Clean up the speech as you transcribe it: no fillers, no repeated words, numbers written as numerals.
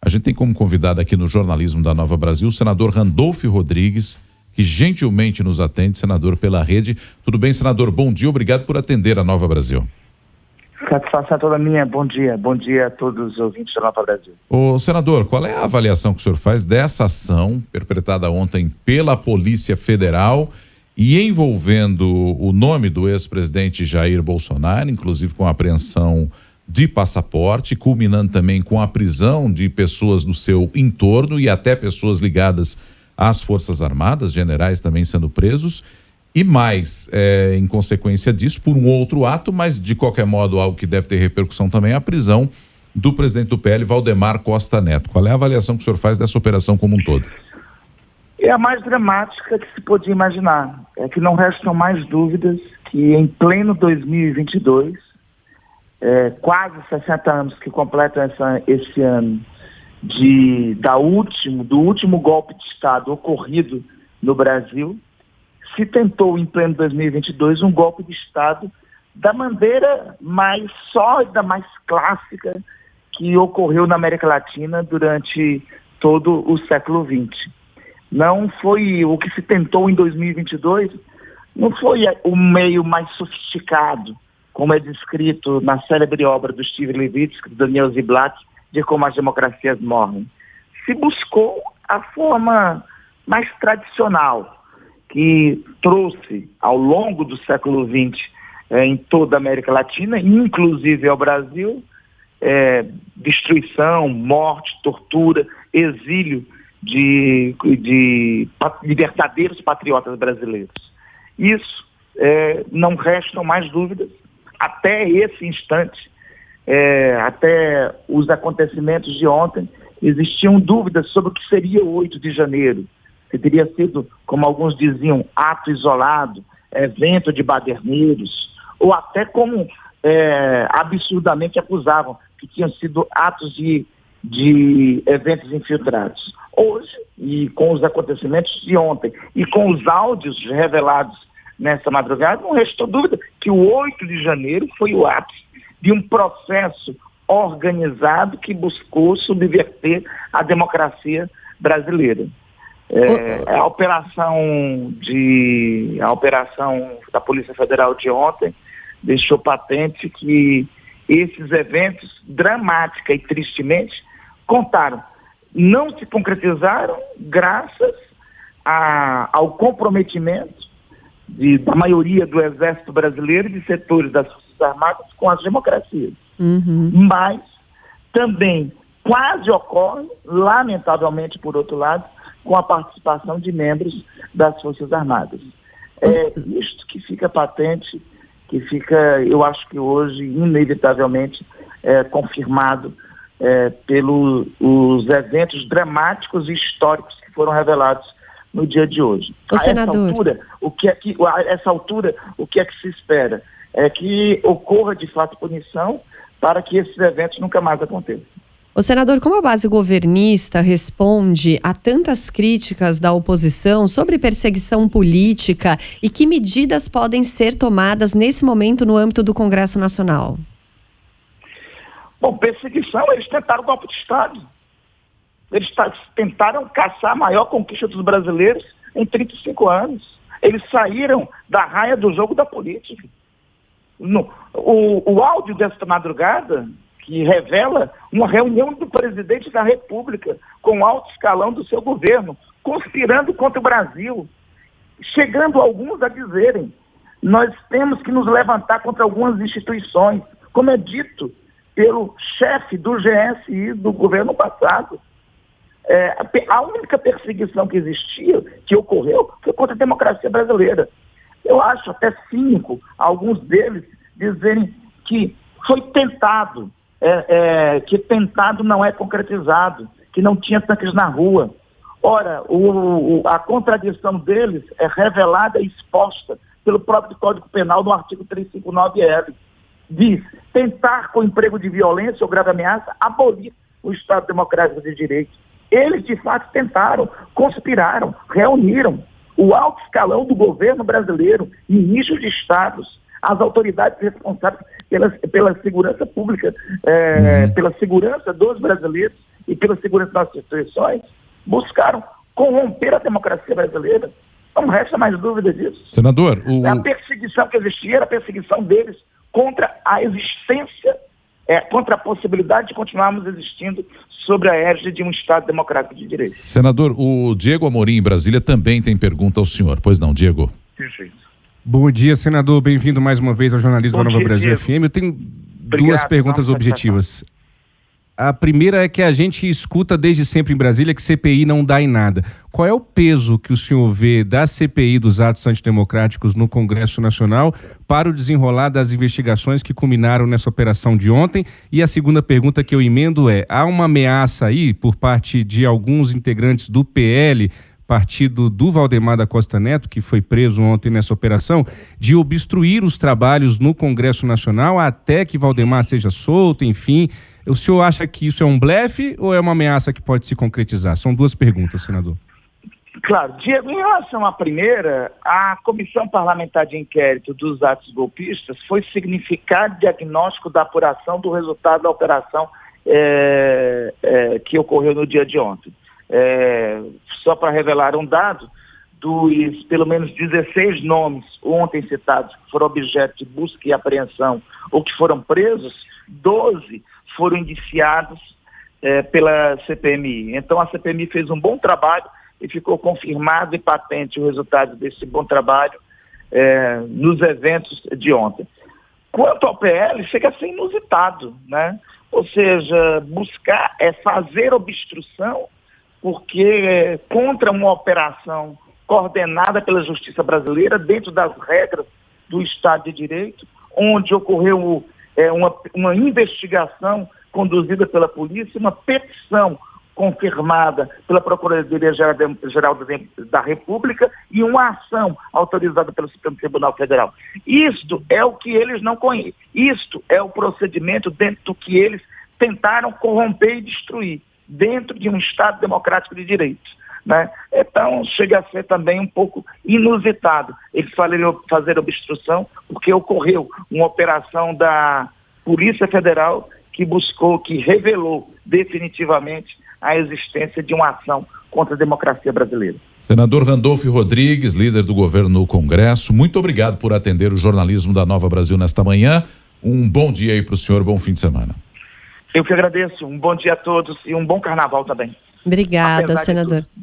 A gente tem como convidado aqui no jornalismo da Nova Brasil o senador Randolfo Rodrigues, que gentilmente nos atende, senador pela rede. Tudo bem, senador? Bom dia, obrigado por atender a Nova Brasil. Satisfação toda minha. Bom dia a todos os ouvintes da Nova Brasil. Ô, senador, qual é a avaliação que o senhor faz dessa ação perpetrada ontem pela Polícia Federal e envolvendo o nome do ex-presidente Jair Bolsonaro, inclusive com a apreensão de passaporte, culminando também com a prisão de pessoas do seu entorno e até pessoas ligadas às Forças Armadas, generais também sendo presos, e mais, em consequência disso, por um outro ato, mas de qualquer modo algo que deve ter repercussão também, a prisão do presidente do PL, Valdemar Costa Neto. Qual é a avaliação que o senhor faz dessa operação como um todo? É a mais dramática que se podia imaginar. É que não restam mais dúvidas que em pleno 2022, quase 60 anos que completam esse ano do último golpe de Estado ocorrido no Brasil, se tentou em pleno 2022 um golpe de Estado da maneira mais sólida, mais clássica que ocorreu na América Latina durante todo o século XX. Não foi o que se tentou em 2022, não foi o meio mais sofisticado, como é descrito na célebre obra do Steve Levitsky, do Daniel Ziblatt, de Como as Democracias Morrem. Se buscou a forma mais tradicional, que trouxe ao longo do século XX em toda a América Latina, inclusive ao Brasil, destruição, morte, tortura, exílio de verdadeiros patriotas brasileiros. Isso não restam mais dúvidas até esse instante, até os acontecimentos de ontem, existiam dúvidas sobre o que seria o 8 de janeiro. Se teria sido, como alguns diziam, ato isolado, evento de baderneiros, ou até como absurdamente acusavam, que tinham sido atos de eventos infiltrados. Hoje, e com os acontecimentos de ontem, e com os áudios revelados nessa madrugada, não restou dúvida que o 8 de janeiro foi o ápice de um processo organizado que buscou subverter a democracia brasileira. A operação da Polícia Federal de ontem deixou patente que esses eventos, dramática e tristemente, não se concretizaram graças ao comprometimento da maioria do Exército Brasileiro e de setores das Forças Armadas com as democracias. Uhum. Mas também quase ocorre, lamentavelmente, por outro lado, com a participação de membros das Forças Armadas. Isto que fica patente, eu acho que hoje, inevitavelmente, confirmado pelos eventos dramáticos e históricos que foram revelados no dia de hoje. Senador, essa altura, o que é que se espera? É que ocorra, de fato, punição para que esses eventos nunca mais aconteçam. Senador, como a base governista responde a tantas críticas da oposição sobre perseguição política e que medidas podem ser tomadas nesse momento no âmbito do Congresso Nacional? Bom, perseguição, eles tentaram golpe de Estado. Eles tentaram caçar a maior conquista dos brasileiros em 35 anos. Eles saíram da raia do jogo da política. O áudio desta madrugada, que revela uma reunião do presidente da República com o alto escalão do seu governo, conspirando contra o Brasil, chegando alguns a dizerem: nós temos que nos levantar contra algumas instituições, como é dito pelo chefe do GSI do governo passado. A única perseguição que existiu, que ocorreu, foi contra a democracia brasileira. Eu acho até cínico alguns deles dizerem que foi tentado, que tentado não é concretizado, que não tinha tanques na rua. Ora, a contradição deles é revelada e exposta pelo próprio Código Penal no artigo 359-L. Diz: tentar com emprego de violência ou grave ameaça abolir o Estado Democrático de Direito. Eles, de fato, tentaram, conspiraram, reuniram o alto escalão do governo brasileiro, ministros de estados, as autoridades responsáveis pela segurança pública, pela segurança dos brasileiros, e pela segurança das nossas instituições, buscaram corromper a democracia brasileira. Não resta mais dúvida disso. Senador, A perseguição que existia era a perseguição deles contra a existência, contra a possibilidade de continuarmos existindo sobre a égide de um Estado democrático de direito. Senador, o Diego Amorim, em Brasília, também tem pergunta ao senhor. Pois não, Diego? Perfeito. Bom dia, senador. Bem-vindo mais uma vez ao Jornalismo da Nova Brasil Diego. FM. Eu tenho duas perguntas objetivas. A primeira é que a gente escuta desde sempre em Brasília que CPI não dá em nada. Qual é o peso que o senhor vê da CPI dos atos antidemocráticos no Congresso Nacional para o desenrolar das investigações que culminaram nessa operação de ontem? E a segunda pergunta que eu emendo é: há uma ameaça aí por parte de alguns integrantes do PL, partido do Valdemar da Costa Neto, que foi preso ontem nessa operação, de obstruir os trabalhos no Congresso Nacional até que Valdemar seja solto, enfim. O senhor acha que isso é um blefe ou é uma ameaça que pode se concretizar? São duas perguntas, senador. Claro, Diego, em relação à primeira, a Comissão Parlamentar de Inquérito dos Atos Golpistas foi significar diagnóstico da apuração do resultado da operação que ocorreu no dia de ontem. Só para revelar um dado, dos pelo menos 16 nomes ontem citados que foram objeto de busca e apreensão ou que foram presos, 12 foram indiciados pela CPMI. Então a CPMI fez um bom trabalho e ficou confirmado e patente o resultado desse bom trabalho nos eventos de ontem. Quanto ao PL, chega a ser inusitado, né? Ou seja, buscar fazer obstrução porque contra uma operação coordenada pela Justiça Brasileira dentro das regras do Estado de Direito, onde ocorreu uma investigação conduzida pela polícia, uma petição confirmada pela Procuradoria-Geral da República e uma ação autorizada pelo Supremo Tribunal Federal. Isto é o que eles não conhecem. Isto é o procedimento dentro do que eles tentaram corromper e destruir, dentro de um Estado democrático de direito, né? Então, chega a ser também um pouco inusitado eles fazer obstrução, porque ocorreu uma operação da Polícia Federal que revelou definitivamente a existência de uma ação contra a democracia brasileira. Senador Randolfo Rodrigues, líder do governo no Congresso, muito obrigado por atender o jornalismo da Nova Brasil nesta manhã. Um bom dia aí para o senhor, bom fim de semana. Eu que agradeço, um bom dia a todos e um bom carnaval também. Obrigada, senador.